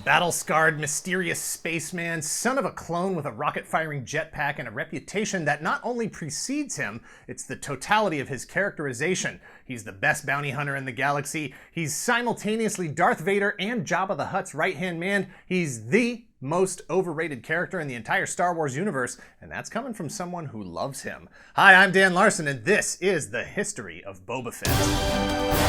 battle-scarred, mysterious spaceman, son of a clone with a rocket-firing jetpack and a reputation that not only precedes him, it's the totality of his characterization. He's the best bounty hunter in the galaxy. He's simultaneously Darth Vader and Jabba the Hutt's right-hand man. He's the most overrated character in the entire Star Wars universe, and that's coming from someone who loves him. Hi, I'm Dan Larson, and this is the history of Boba Fett.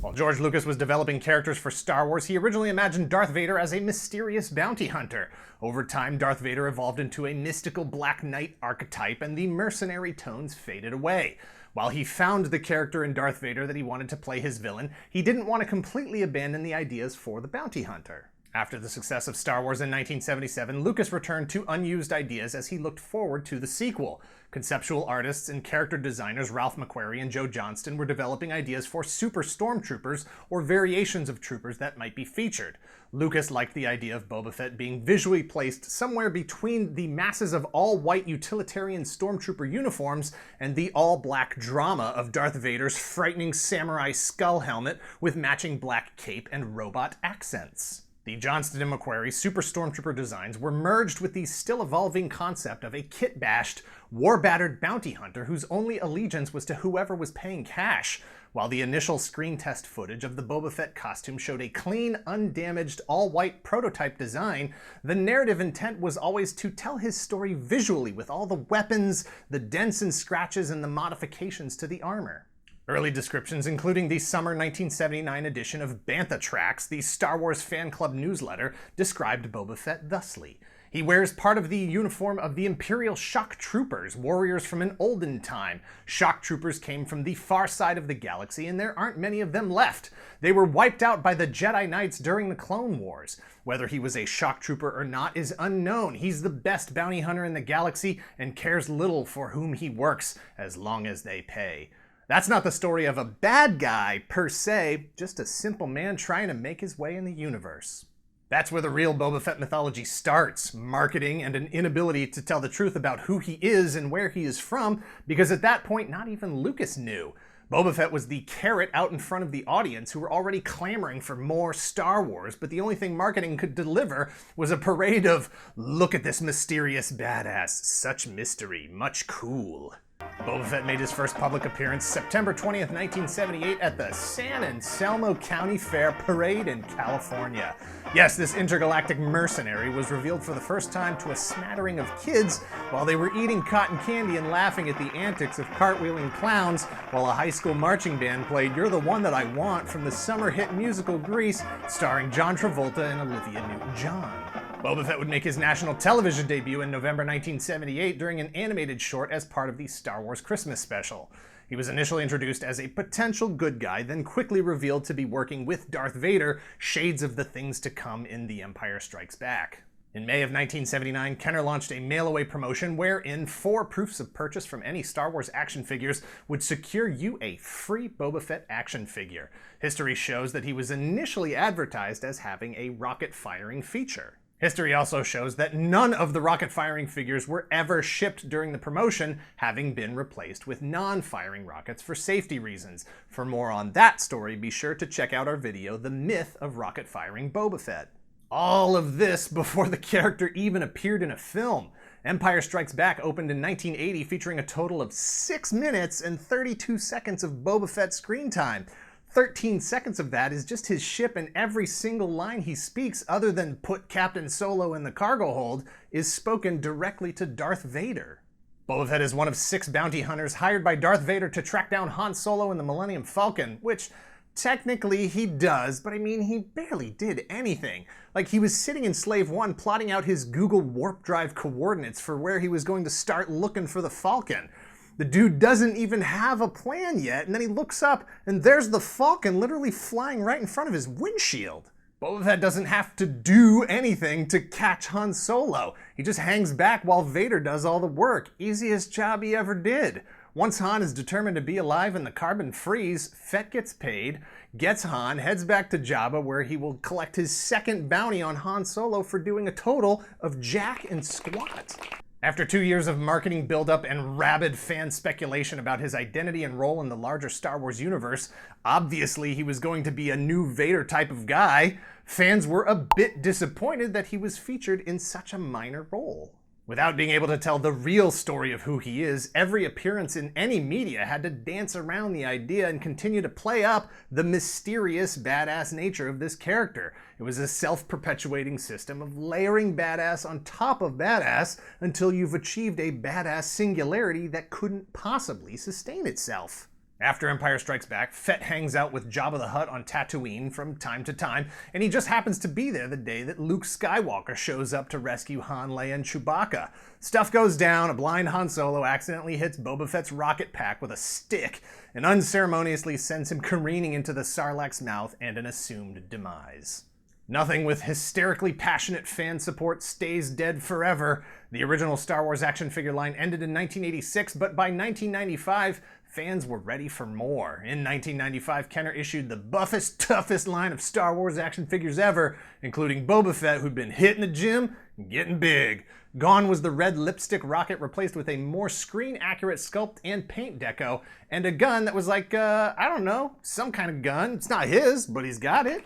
While George Lucas was developing characters for Star Wars, he originally imagined Darth Vader as a mysterious bounty hunter. Over time, Darth Vader evolved into a mystical Black Knight archetype, and the mercenary tones faded away. While he found the character in Darth Vader that he wanted to play his villain, he didn't want to completely abandon the ideas for the bounty hunter. After the success of Star Wars in 1977, Lucas returned to unused ideas as he looked forward to the sequel. Conceptual artists and character designers Ralph McQuarrie and Joe Johnston were developing ideas for super stormtroopers or variations of troopers that might be featured. Lucas liked the idea of Boba Fett being visually placed somewhere between the masses of all-white utilitarian stormtrooper uniforms and the all-black drama of Darth Vader's frightening samurai skull helmet with matching black cape and robot accents. The Johnston and McQuarrie Super Stormtrooper designs were merged with the still-evolving concept of a kit-bashed, war-battered bounty hunter whose only allegiance was to whoever was paying cash. While the initial screen test footage of the Boba Fett costume showed a clean, undamaged, all-white prototype design, the narrative intent was always to tell his story visually with all the weapons, the dents and scratches, and the modifications to the armor. Early descriptions, including the summer 1979 edition of Bantha Tracks, the Star Wars fan club newsletter, described Boba Fett thusly. He wears part of the uniform of the Imperial Shock Troopers, warriors from an olden time. Shock Troopers came from the far side of the galaxy, and there aren't many of them left. They were wiped out by the Jedi Knights during the Clone Wars. Whether he was a Shock Trooper or not is unknown. He's the best bounty hunter in the galaxy and cares little for whom he works, as long as they pay. That's not the story of a bad guy, per se, just a simple man trying to make his way in the universe. That's where the real Boba Fett mythology starts, marketing and an inability to tell the truth about who he is and where he is from, because at that point, not even Lucas knew. Boba Fett was the carrot out in front of the audience who were already clamoring for more Star Wars, but the only thing marketing could deliver was a parade of, "Look at this mysterious badass, such mystery, much cool." Boba Fett made his first public appearance September 20th, 1978 at the San Anselmo County Fair Parade in California. Yes, this intergalactic mercenary was revealed for the first time to a smattering of kids while they were eating cotton candy and laughing at the antics of cartwheeling clowns while a high school marching band played "You're the One That I Want" from the summer hit musical Grease, starring John Travolta and Olivia Newton-John. Boba Fett would make his national television debut in November 1978 during an animated short as part of the Star Wars Christmas special. He was initially introduced as a potential good guy, then quickly revealed to be working with Darth Vader, shades of the things to come in The Empire Strikes Back. In May of 1979, Kenner launched a mail-away promotion wherein 4 proofs of purchase from any Star Wars action figures would secure you a free Boba Fett action figure. History shows that he was initially advertised as having a rocket-firing feature. History also shows that none of the rocket-firing figures were ever shipped during the promotion, having been replaced with non-firing rockets for safety reasons. For more on that story, be sure to check out our video, The Myth of Rocket-Firing Boba Fett. All of this before the character even appeared in a film. Empire Strikes Back opened in 1980, featuring a total of 6 minutes and 32 seconds of Boba Fett screen time. 13 seconds of that is just his ship, and every single line he speaks, other than "put Captain Solo in the cargo hold," is spoken directly to Darth Vader. Boba Fett is one of 6 bounty hunters hired by Darth Vader to track down Han Solo in the Millennium Falcon, which technically he does, but I mean, he barely did anything. Like, he was sitting in Slave One plotting out his Google Warp Drive coordinates for where he was going to start looking for the Falcon. The dude doesn't even have a plan yet, and then he looks up, and there's the Falcon literally flying right in front of his windshield. Boba Fett doesn't have to do anything to catch Han Solo. He just hangs back while Vader does all the work. Easiest job he ever did. Once Han is determined to be alive in the carbon freeze, Fett gets paid, gets Han, heads back to Jabba where he will collect his second bounty on Han Solo for doing a total of jack and squat. After 2 years of marketing buildup and rabid fan speculation about his identity and role in the larger Star Wars universe, obviously he was going to be a new Vader type of guy, fans were a bit disappointed that he was featured in such a minor role. Without being able to tell the real story of who he is, every appearance in any media had to dance around the idea and continue to play up the mysterious badass nature of this character. It was a self-perpetuating system of layering badass on top of badass until you've achieved a badass singularity that couldn't possibly sustain itself. After Empire Strikes Back, Fett hangs out with Jabba the Hutt on Tatooine from time to time, and he just happens to be there the day that Luke Skywalker shows up to rescue Han, Leia, and Chewbacca. Stuff goes down, a blind Han Solo accidentally hits Boba Fett's rocket pack with a stick, and unceremoniously sends him careening into the Sarlacc's mouth and an assumed demise. Nothing with hysterically passionate fan support stays dead forever. The original Star Wars action figure line ended in 1986, but by 1995, fans were ready for more. In 1995, Kenner issued the buffest, toughest line of Star Wars action figures ever, including Boba Fett, who'd been hitting the gym and getting big. Gone was the red lipstick rocket, replaced with a more screen-accurate sculpt and paint deco, and a gun that was like, I don't know, some kind of gun. It's not his, but he's got it.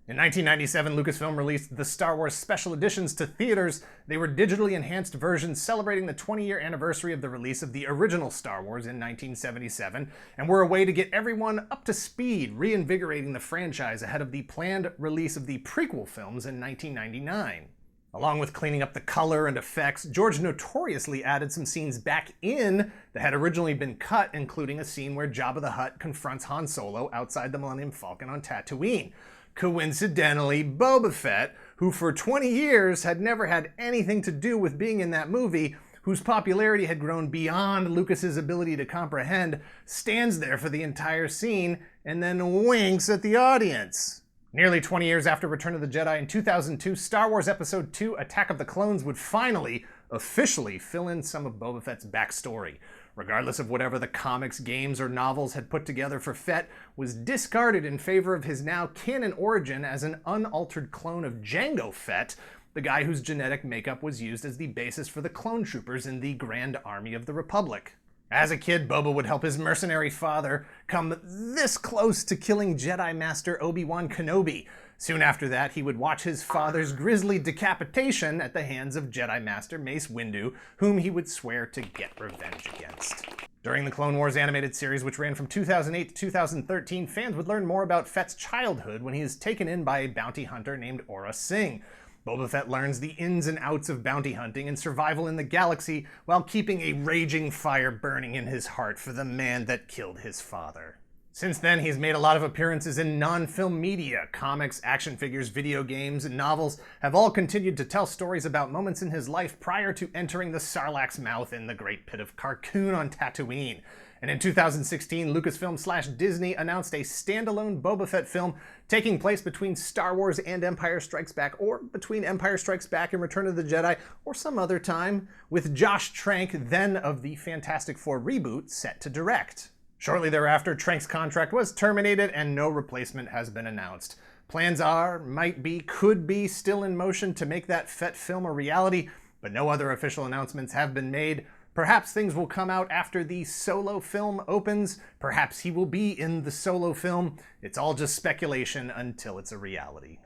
In 1997, Lucasfilm released the Star Wars Special Editions to theaters. They were digitally enhanced versions celebrating the 20-year anniversary of the release of the original Star Wars in 1977, and were a way to get everyone up to speed, reinvigorating the franchise ahead of the planned release of the prequel films in 1999. Along with cleaning up the color and effects, George notoriously added some scenes back in that had originally been cut, including a scene where Jabba the Hutt confronts Han Solo outside the Millennium Falcon on Tatooine. Coincidentally, Boba Fett, who for 20 years had never had anything to do with being in that movie, whose popularity had grown beyond Lucas's ability to comprehend, stands there for the entire scene and then winks at the audience. Nearly 20 years after Return of the Jedi in 2002, Star Wars Episode II Attack of the Clones would finally, officially fill in some of Boba Fett's backstory. Regardless of whatever the comics, games, or novels had put together for Fett, was discarded in favor of his now canon origin as an unaltered clone of Jango Fett, the guy whose genetic makeup was used as the basis for the clone troopers in the Grand Army of the Republic. As a kid, Boba would help his mercenary father come this close to killing Jedi Master Obi-Wan Kenobi. Soon after that, he would watch his father's grisly decapitation at the hands of Jedi Master Mace Windu, whom he would swear to get revenge against. During the Clone Wars animated series, which ran from 2008 to 2013, fans would learn more about Fett's childhood when he is taken in by a bounty hunter named Aurra Sing. Boba Fett learns the ins and outs of bounty hunting and survival in the galaxy while keeping a raging fire burning in his heart for the man that killed his father. Since then, he's made a lot of appearances in non-film media. Comics, action figures, video games, and novels have all continued to tell stories about moments in his life prior to entering the Sarlacc's mouth in the Great Pit of Carkoon on Tatooine. And in 2016, Lucasfilm/Disney announced a standalone Boba Fett film taking place between Star Wars and Empire Strikes Back, or between Empire Strikes Back and Return of the Jedi, or some other time, with Josh Trank, then of the Fantastic Four reboot, set to direct. Shortly thereafter, Trank's contract was terminated and no replacement has been announced. Plans are, might be, could be still in motion to make that Fett film a reality, but no other official announcements have been made. Perhaps things will come out after the Solo film opens. Perhaps he will be in the Solo film. It's all just speculation until it's a reality.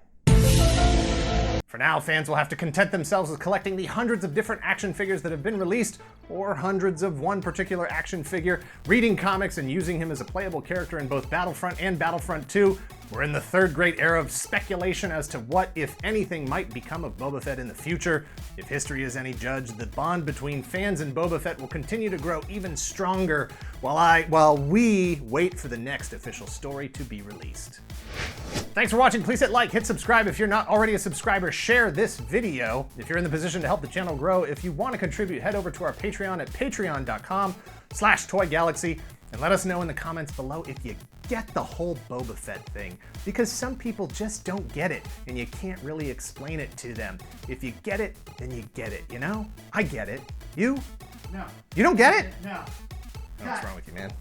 For now, fans will have to content themselves with collecting the hundreds of different action figures that have been released, or hundreds of one particular action figure, reading comics and using him as a playable character in both Battlefront and Battlefront 2. We're in the third great era of speculation as to what, if anything, might become of Boba Fett in the future. If history is any judge, the bond between fans and Boba Fett will continue to grow even stronger while we wait for the next official story to be released. Thanks for watching. Please hit like, hit subscribe if you're not already a subscriber, share this video if you're in the position to help the channel grow. If you want to contribute, head over to our Patreon at patreon.com/ToyGalaxy and let us know in the comments below if you get the whole Boba Fett thing, because some people just don't get it and you can't really explain it to them. If you get it, then you get it, you know? I get it. You? No. You don't get it? No. What's wrong with you, man?